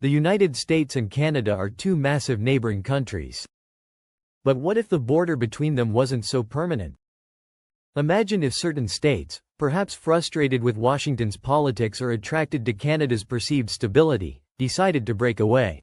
The United States and Canada are two massive neighboring countries. But what if the border between them wasn't so permanent? Imagine if certain states, perhaps frustrated with Washington's politics or attracted to Canada's perceived stability, decided to break away.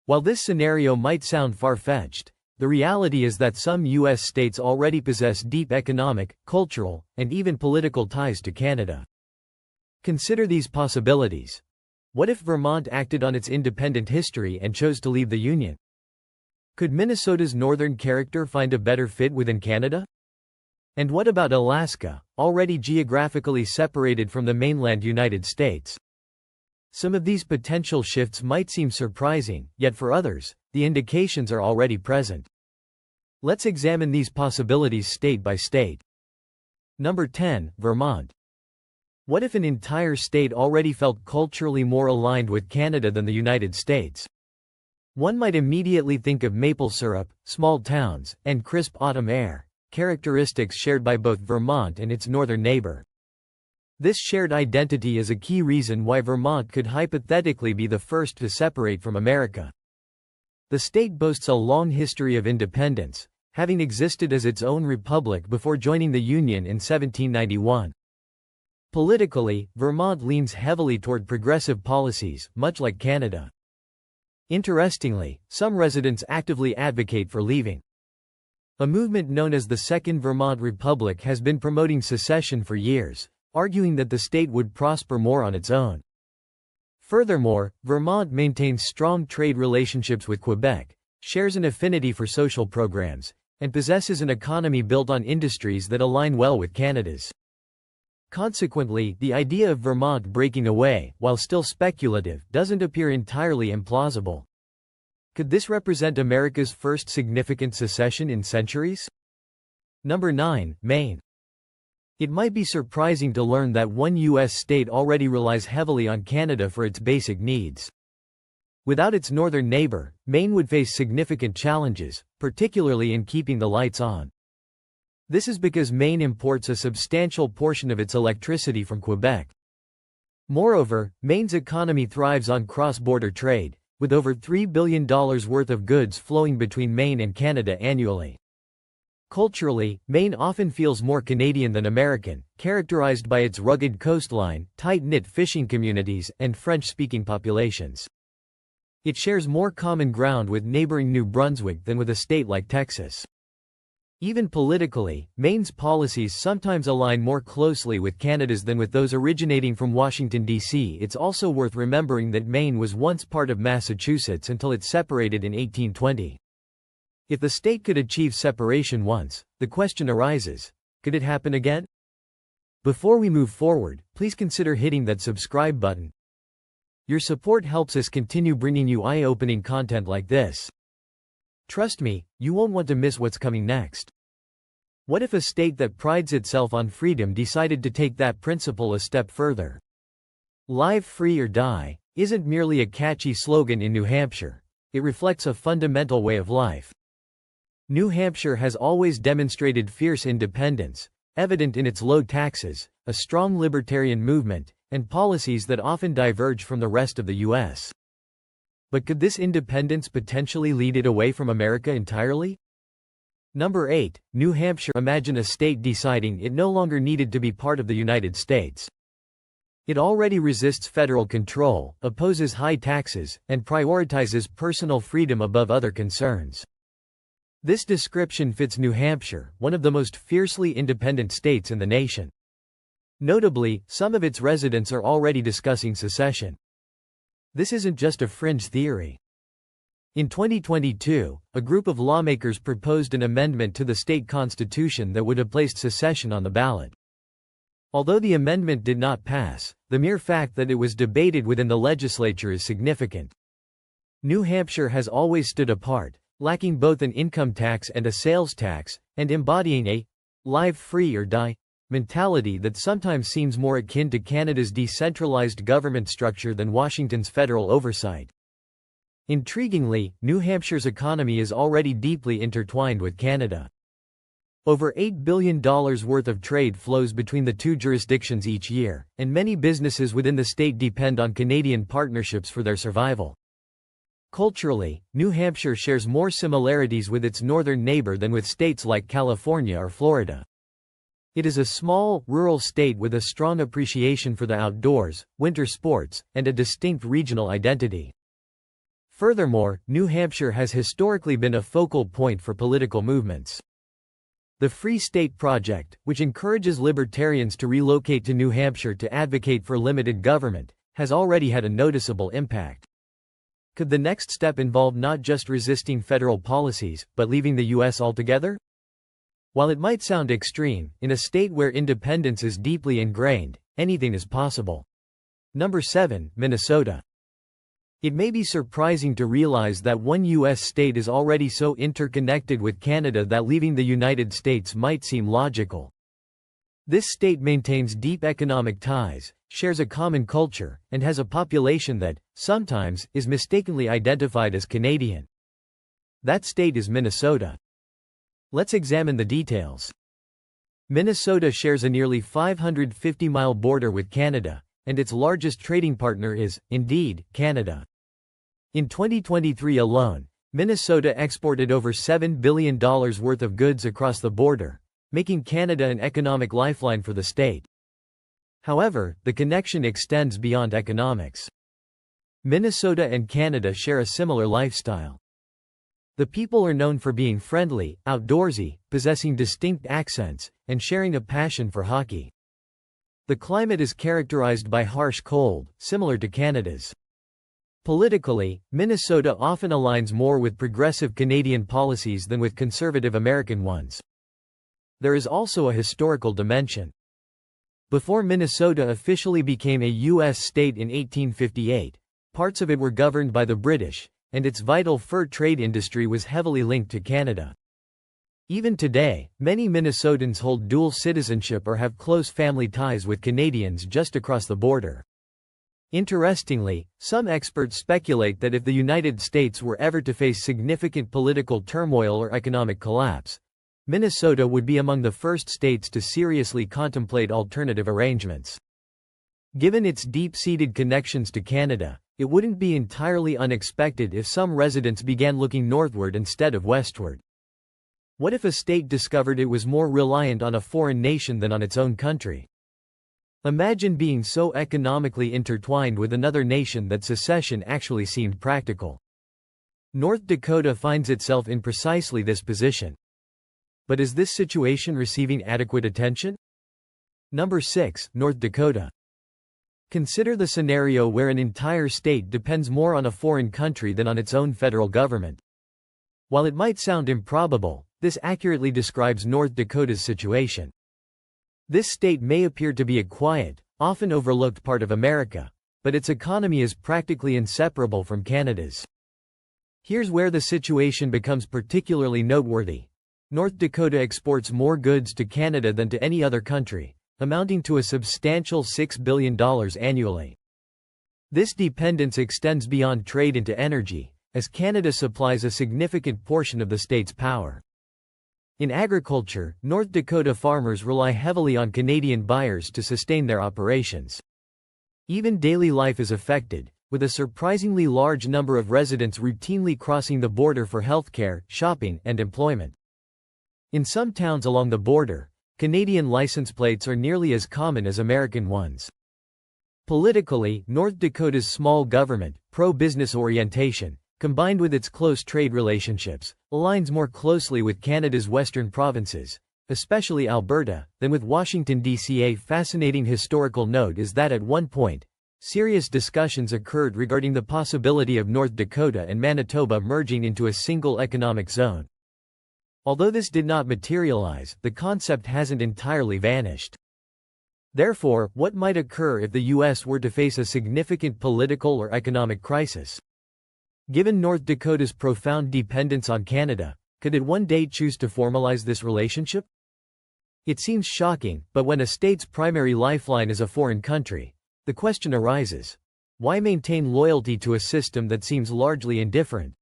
While this scenario might sound far-fetched, the reality is that some U.S. states already possess deep economic, cultural, and even political ties to Canada. Consider these possibilities. What if Vermont acted on its independent history and chose to leave the Union? Could Minnesota's northern character find a better fit within Canada? And what about Alaska, already geographically separated from the mainland United States? Some of these potential shifts might seem surprising, yet for others, the indications are already present. Let's examine these possibilities state by state. Number 10, Vermont. What if an entire state already felt culturally more aligned with Canada than the United States? One might immediately think of maple syrup, small towns, and crisp autumn air, characteristics shared by both Vermont and its northern neighbor. This shared identity is a key reason why Vermont could hypothetically be the first to separate from America. The state boasts a long history of independence, having existed as its own republic before joining the Union in 1791. Politically, Vermont leans heavily toward progressive policies, much like Canada. Interestingly, some residents actively advocate for leaving. A movement known as the Second Vermont Republic has been promoting secession for years, arguing that the state would prosper more on its own. Furthermore, Vermont maintains strong trade relationships with Quebec, shares an affinity for social programs, and possesses an economy built on industries that align well with Canada's. Consequently, the idea of Vermont breaking away, while still speculative, doesn't appear entirely implausible. Could this represent America's first significant secession in centuries? Number 9, Maine. It might be surprising to learn that one U.S. state already relies heavily on Canada for its basic needs. Without its northern neighbor, Maine would face significant challenges, particularly in keeping the lights on. This is because Maine imports a substantial portion of its electricity from Quebec. Moreover, Maine's economy thrives on cross-border trade, with over $3 billion worth of goods flowing between Maine and Canada annually. Culturally, Maine often feels more Canadian than American, characterized by its rugged coastline, tight-knit fishing communities, and French-speaking populations. It shares more common ground with neighboring New Brunswick than with a state like Texas. Even politically, Maine's policies sometimes align more closely with Canada's than with those originating from Washington, D.C. It's also worth remembering that Maine was once part of Massachusetts until it separated in 1820. If the state could achieve separation once, the question arises, could it happen again? Before we move forward, please consider hitting that subscribe button. Your support helps us continue bringing you eye-opening content like this. Trust me, you won't want to miss what's coming next. What if a state that prides itself on freedom decided to take that principle a step further? Live free or die isn't merely a catchy slogan in New Hampshire. It reflects a fundamental way of life. New Hampshire has always demonstrated fierce independence, evident in its low taxes, a strong libertarian movement, and policies that often diverge from the rest of the U.S. But could this independence potentially lead it away from America entirely? Number 8, New Hampshire. Imagine a state deciding it no longer needed to be part of the United States. It already resists federal control, opposes high taxes, and prioritizes personal freedom above other concerns. This description fits New Hampshire, one of the most fiercely independent states in the nation. Notably, some of its residents are already discussing secession. This isn't just a fringe theory. In 2022, a group of lawmakers proposed an amendment to the state constitution that would have placed secession on the ballot. Although the amendment did not pass, the mere fact that it was debated within the legislature is significant. New Hampshire has always stood apart, lacking both an income tax and a sales tax, and embodying a live free or die mentality that sometimes seems more akin to Canada's decentralized government structure than Washington's federal oversight. Intriguingly, New Hampshire's economy is already deeply intertwined with Canada. Over $8 billion worth of trade flows between the two jurisdictions each year, and many businesses within the state depend on Canadian partnerships for their survival. Culturally, New Hampshire shares more similarities with its northern neighbor than with states like California or Florida. It is a small, rural state with a strong appreciation for the outdoors, winter sports, and a distinct regional identity. Furthermore, New Hampshire has historically been a focal point for political movements. The Free State Project, which encourages libertarians to relocate to New Hampshire to advocate for limited government, has already had a noticeable impact. Could the next step involve not just resisting federal policies, but leaving the U.S. altogether? While it might sound extreme, in a state where independence is deeply ingrained, anything is possible. Number 7, Minnesota. It may be surprising to realize that one U.S. state is already so interconnected with Canada that leaving the United States might seem logical. This state maintains deep economic ties, shares a common culture, and has a population that, sometimes, is mistakenly identified as Canadian. That state is Minnesota. Let's examine the details. Minnesota shares a nearly 550-mile border with Canada, and its largest trading partner is, indeed, Canada. In 2023 alone, Minnesota exported over $7 billion worth of goods across the border, making Canada an economic lifeline for the state. However, the connection extends beyond economics. Minnesota and Canada share a similar lifestyle. The people are known for being friendly, outdoorsy, possessing distinct accents, and sharing a passion for hockey. The climate is characterized by harsh cold, similar to Canada's. Politically, Minnesota often aligns more with progressive Canadian policies than with conservative American ones. There is also a historical dimension. Before Minnesota officially became a U.S. state in 1858, parts of it were governed by the British, and its vital fur trade industry was heavily linked to Canada. Even today, many Minnesotans hold dual citizenship or have close family ties with Canadians just across the border. Interestingly, some experts speculate that if the United States were ever to face significant political turmoil or economic collapse, Minnesota would be among the first states to seriously contemplate alternative arrangements. Given its deep-seated connections to Canada, it wouldn't be entirely unexpected if some residents began looking northward instead of westward. What if a state discovered it was more reliant on a foreign nation than on its own country? Imagine being so economically intertwined with another nation that secession actually seemed practical. North Dakota finds itself in precisely this position. But is this situation receiving adequate attention? Number 6, North Dakota. Consider the scenario where an entire state depends more on a foreign country than on its own federal government. While it might sound improbable, this accurately describes North Dakota's situation. This state may appear to be a quiet, often overlooked part of America, but its economy is practically inseparable from Canada's. Here's where the situation becomes particularly noteworthy. North Dakota exports more goods to Canada than to any other country, amounting to a substantial $6 billion annually. This dependence extends beyond trade into energy, as Canada supplies a significant portion of the state's power. In agriculture, North Dakota farmers rely heavily on Canadian buyers to sustain their operations. Even daily life is affected, with a surprisingly large number of residents routinely crossing the border for healthcare, shopping, and employment. In some towns along the border, Canadian license plates are nearly as common as American ones. Politically, North Dakota's small government, pro-business orientation, combined with its close trade relationships, aligns more closely with Canada's western provinces, especially Alberta, than with Washington, D.C. A fascinating historical note is that at one point, serious discussions occurred regarding the possibility of North Dakota and Manitoba merging into a single economic zone. Although this did not materialize, the concept hasn't entirely vanished. Therefore, what might occur if the U.S. were to face a significant political or economic crisis? Given North Dakota's profound dependence on Canada, could it one day choose to formalize this relationship? It seems shocking, but when a state's primary lifeline is a foreign country, the question arises: why maintain loyalty to a system that seems largely indifferent?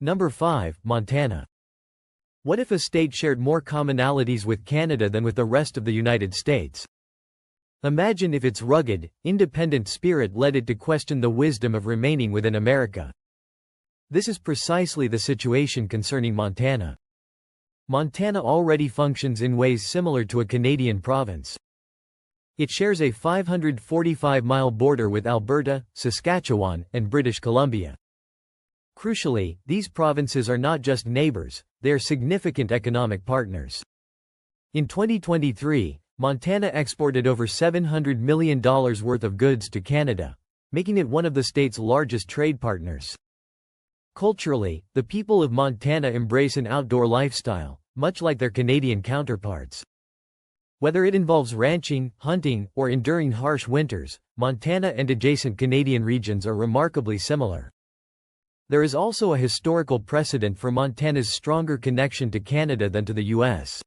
Number 5, Montana. What if a state shared more commonalities with Canada than with the rest of the United States? Imagine if its rugged, independent spirit led it to question the wisdom of remaining within America. This is precisely the situation concerning Montana. Montana already functions in ways similar to a Canadian province. It shares a 545-mile border with Alberta, Saskatchewan, and British Columbia. Crucially, these provinces are not just neighbors, they are significant economic partners. In 2023, Montana exported over $700 million worth of goods to Canada, making it one of the state's largest trade partners. Culturally, the people of Montana embrace an outdoor lifestyle, much like their Canadian counterparts. Whether it involves ranching, hunting, or enduring harsh winters, Montana and adjacent Canadian regions are remarkably similar. There is also a historical precedent for Montana's stronger connection to Canada than to the U.S.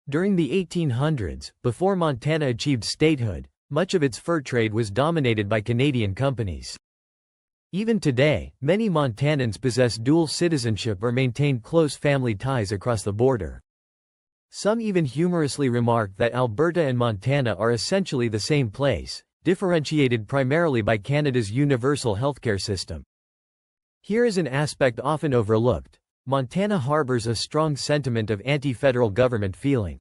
During the 1800s, before Montana achieved statehood, much of its fur trade was dominated by Canadian companies. Even today, many Montanans possess dual citizenship or maintain close family ties across the border. Some even humorously remark that Alberta and Montana are essentially the same place, differentiated primarily by Canada's universal healthcare system. Here is an aspect often overlooked. Montana harbors a strong sentiment of anti-federal government feeling.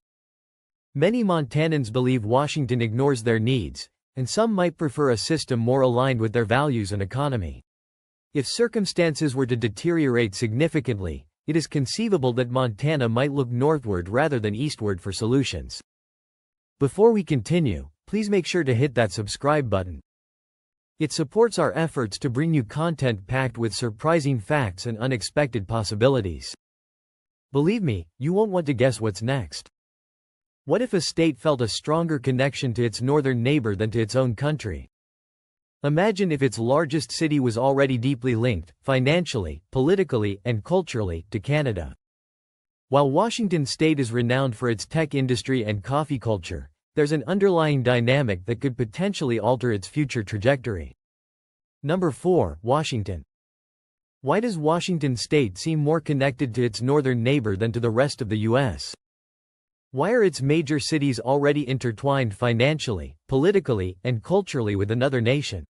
Many Montanans believe Washington ignores their needs, and some might prefer a system more aligned with their values and economy. If circumstances were to deteriorate significantly, it is conceivable that Montana might look northward rather than eastward for solutions. Before we continue, please make sure to hit that subscribe button. It supports our efforts to bring you content packed with surprising facts and unexpected possibilities. Believe me, you won't want to guess what's next. What if a state felt a stronger connection to its northern neighbor than to its own country? Imagine if its largest city was already deeply linked, financially, politically, and culturally, to Canada. While Washington state is renowned for its tech industry and coffee culture, there's an underlying dynamic that could potentially alter its future trajectory. Number 4. Washington. Why does Washington state seem more connected to its northern neighbor than to the rest of the U.S.? Why are its major cities already intertwined financially, politically, and culturally with another nation?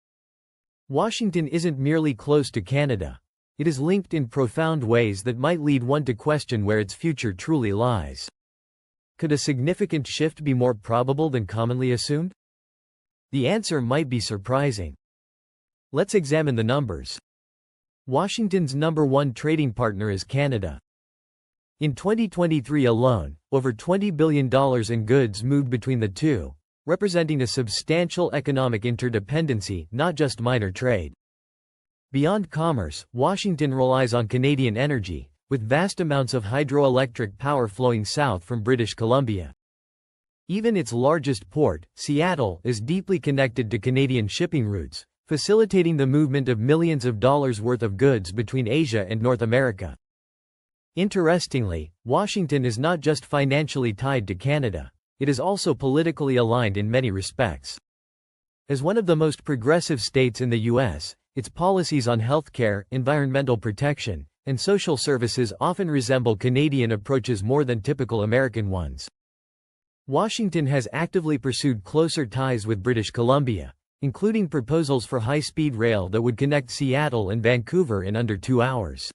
Washington isn't merely close to Canada. It is linked in profound ways that might lead one to question where its future truly lies. Could a significant shift be more probable than commonly assumed? The answer might be surprising. Let's examine the numbers. Washington's number one trading partner is Canada. In 2023 alone, over $20 billion in goods moved between the two, representing a substantial economic interdependency, not just minor trade. Beyond commerce, Washington relies on Canadian energy, with vast amounts of hydroelectric power flowing south from British Columbia. Even its largest port, Seattle, is deeply connected to Canadian shipping routes, facilitating the movement of millions of dollars worth of goods between Asia and North America. Interestingly, Washington is not just financially tied to Canada, it is also politically aligned in many respects. As one of the most progressive states in the U.S., its policies on healthcare, environmental protection, and social services often resemble Canadian approaches more than typical American ones. Washington has actively pursued closer ties with British Columbia, including proposals for high-speed rail that would connect Seattle and Vancouver in under 2 hours.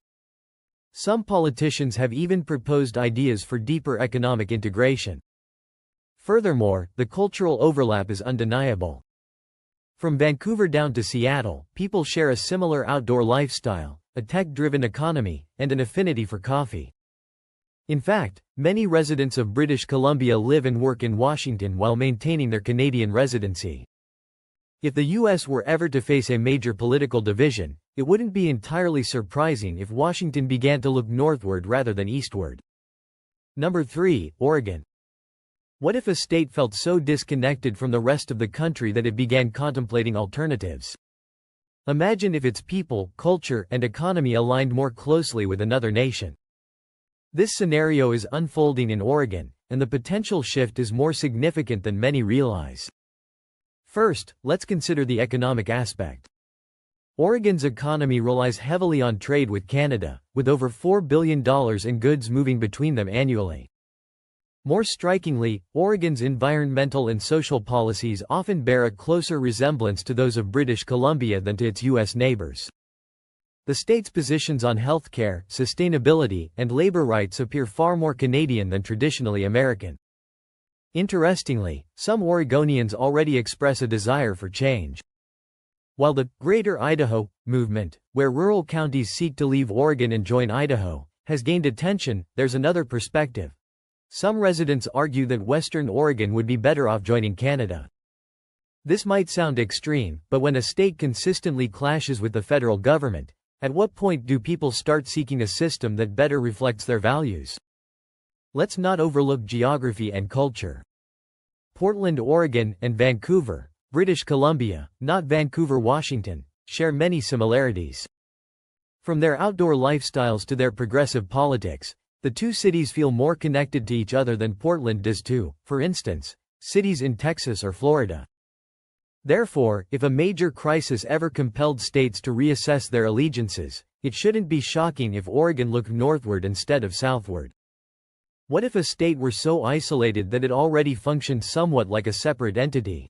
Some politicians have even proposed ideas for deeper economic integration. Furthermore, the cultural overlap is undeniable. From Vancouver down to Seattle, people share a similar outdoor lifestyle, a tech-driven economy, and an affinity for coffee. In fact, many residents of British Columbia live and work in Washington while maintaining their Canadian residency. If the U.S. were ever to face a major political division, it wouldn't be entirely surprising if Washington began to look northward rather than eastward. Number 3. Oregon. What if a state felt so disconnected from the rest of the country that it began contemplating alternatives? Imagine if its people, culture, and economy aligned more closely with another nation. This scenario is unfolding in Oregon, and the potential shift is more significant than many realize. First, let's consider the economic aspect. Oregon's economy relies heavily on trade with Canada, with over $4 billion in goods moving between them annually. More strikingly, Oregon's environmental and social policies often bear a closer resemblance to those of British Columbia than to its U.S. neighbors. The state's positions on healthcare, sustainability, and labor rights appear far more Canadian than traditionally American. Interestingly, some Oregonians already express a desire for change. While the Greater Idaho movement, where rural counties seek to leave Oregon and join Idaho, has gained attention, there's another perspective. Some residents argue that Western Oregon would be better off joining Canada. This might sound extreme, but when a state consistently clashes with the federal government, at what point do people start seeking a system that better reflects their values? Let's not overlook geography and culture. Portland, Oregon, and Vancouver, British Columbia, not Vancouver, Washington, share many similarities. From their outdoor lifestyles to their progressive politics, the two cities feel more connected to each other than Portland does to, for instance, cities in Texas or Florida. Therefore, if a major crisis ever compelled states to reassess their allegiances, it shouldn't be shocking if Oregon looked northward instead of southward. What if a state were so isolated that it already functioned somewhat like a separate entity?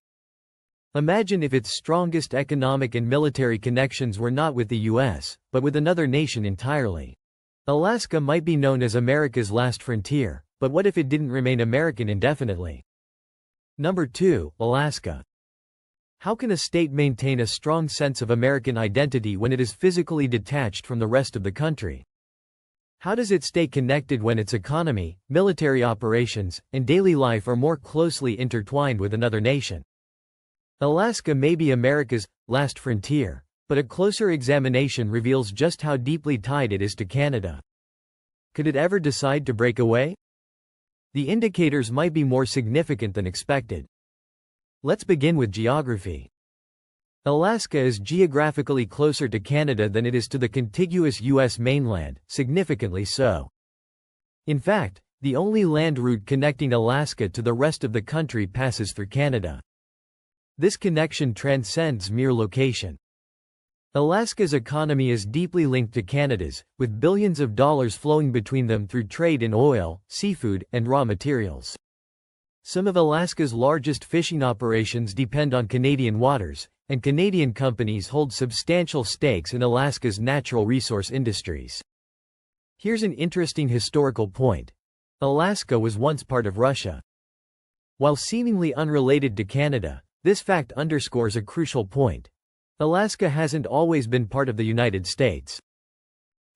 Imagine if its strongest economic and military connections were not with the U.S., but with another nation entirely. Alaska might be known as America's last frontier, but what if it didn't remain American indefinitely? Number 2, Alaska. How can a state maintain a strong sense of American identity when it is physically detached from the rest of the country? How does it stay connected when its economy, military operations, and daily life are more closely intertwined with another nation? Alaska may be America's last frontier, but a closer examination reveals just how deeply tied it is to Canada. Could it ever decide to break away? The indicators might be more significant than expected. Let's begin with geography. Alaska is geographically closer to Canada than it is to the contiguous U.S. mainland, significantly so. In fact, the only land route connecting Alaska to the rest of the country passes through Canada. This connection transcends mere location. Alaska's economy is deeply linked to Canada's, with billions of dollars flowing between them through trade in oil, seafood, and raw materials. Some of Alaska's largest fishing operations depend on Canadian waters, and Canadian companies hold substantial stakes in Alaska's natural resource industries. Here's an interesting historical point. Alaska was once part of Russia. While seemingly unrelated to Canada, this fact underscores a crucial point. Alaska hasn't always been part of the United States.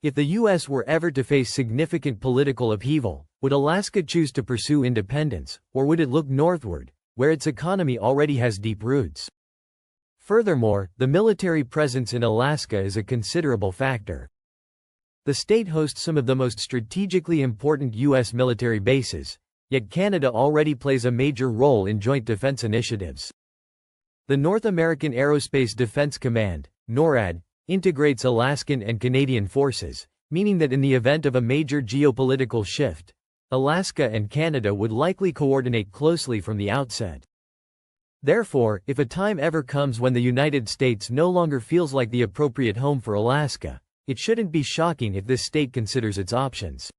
If the U.S. were ever to face significant political upheaval, would Alaska choose to pursue independence, or would it look northward, where its economy already has deep roots? Furthermore, the military presence in Alaska is a considerable factor. The state hosts some of the most strategically important U.S. military bases, yet Canada already plays a major role in joint defense initiatives. The North American Aerospace Defense Command, NORAD, integrates Alaskan and Canadian forces, meaning that in the event of a major geopolitical shift, Alaska and Canada would likely coordinate closely from the outset. Therefore, if a time ever comes when the United States no longer feels like the appropriate home for Alaska, it shouldn't be shocking if this state considers its options.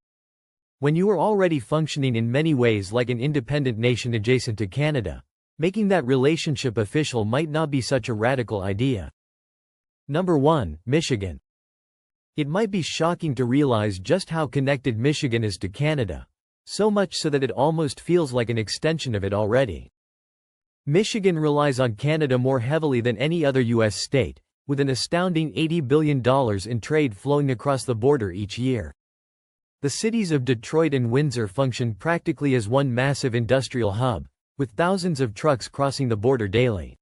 When you are already functioning in many ways like an independent nation adjacent to Canada, making that relationship official might not be such a radical idea. Number 1, Michigan. It might be shocking to realize just how connected Michigan is to Canada, so much so that it almost feels like an extension of it already. Michigan relies on Canada more heavily than any other U.S. state, with an astounding $80 billion in trade flowing across the border each year. The cities of Detroit and Windsor function practically as one massive industrial hub, with thousands of trucks crossing the border daily.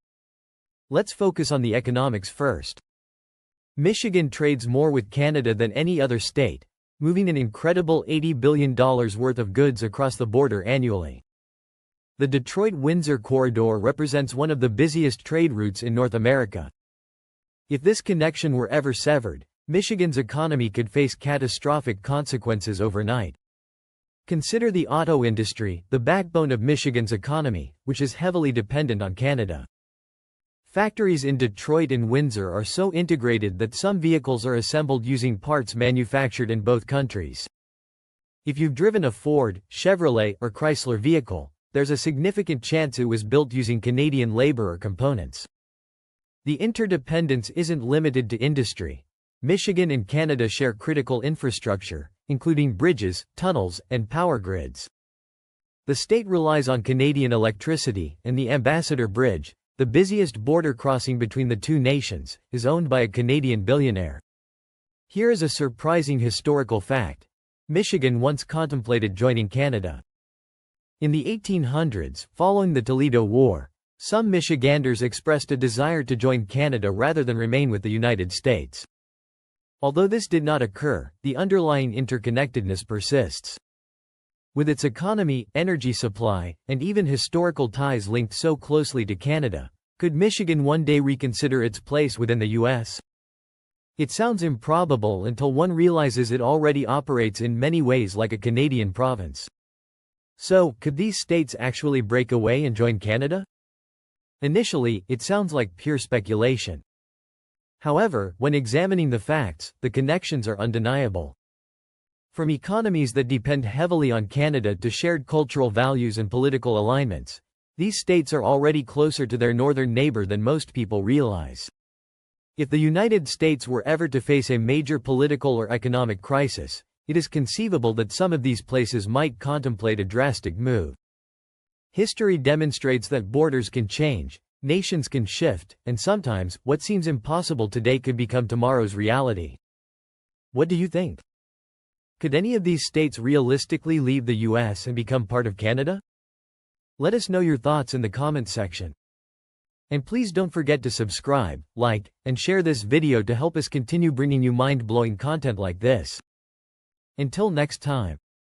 Let's focus on the economics first. Michigan trades more with Canada than any other state, moving an incredible $80 billion worth of goods across the border annually. The Detroit-Windsor corridor represents one of the busiest trade routes in North America. If this connection were ever severed, Michigan's economy could face catastrophic consequences overnight. Consider the auto industry, the backbone of Michigan's economy, which is heavily dependent on Canada. Factories in Detroit and Windsor are so integrated that some vehicles are assembled using parts manufactured in both countries. If you've driven a Ford, Chevrolet, or Chrysler vehicle, there's a significant chance it was built using Canadian labor or components. The interdependence isn't limited to industry. Michigan and Canada share critical infrastructure, including bridges, tunnels, and power grids. The state relies on Canadian electricity, and the Ambassador Bridge, the busiest border crossing between the two nations, is owned by a Canadian billionaire. Here is a surprising historical fact. Michigan once contemplated joining Canada. In the 1800s, following the Toledo War, some Michiganders expressed a desire to join Canada rather than remain with the United States. Although this did not occur, the underlying interconnectedness persists. With its economy, energy supply, and even historical ties linked so closely to Canada, could Michigan one day reconsider its place within the U.S.? It sounds improbable until one realizes it already operates in many ways like a Canadian province. So, could these states actually break away and join Canada? Initially, it sounds like pure speculation. However, when examining the facts, the connections are undeniable. From economies that depend heavily on Canada to shared cultural values and political alignments, these states are already closer to their northern neighbor than most people realize. If the United States were ever to face a major political or economic crisis, it is conceivable that some of these places might contemplate a drastic move. History demonstrates that borders can change, nations can shift, and sometimes, what seems impossible today could become tomorrow's reality. What do you think? Could any of these states realistically leave the US and become part of Canada? Let us know your thoughts in the comments section. And please don't forget to subscribe, like, and share this video to help us continue bringing you mind-blowing content like this. Until next time.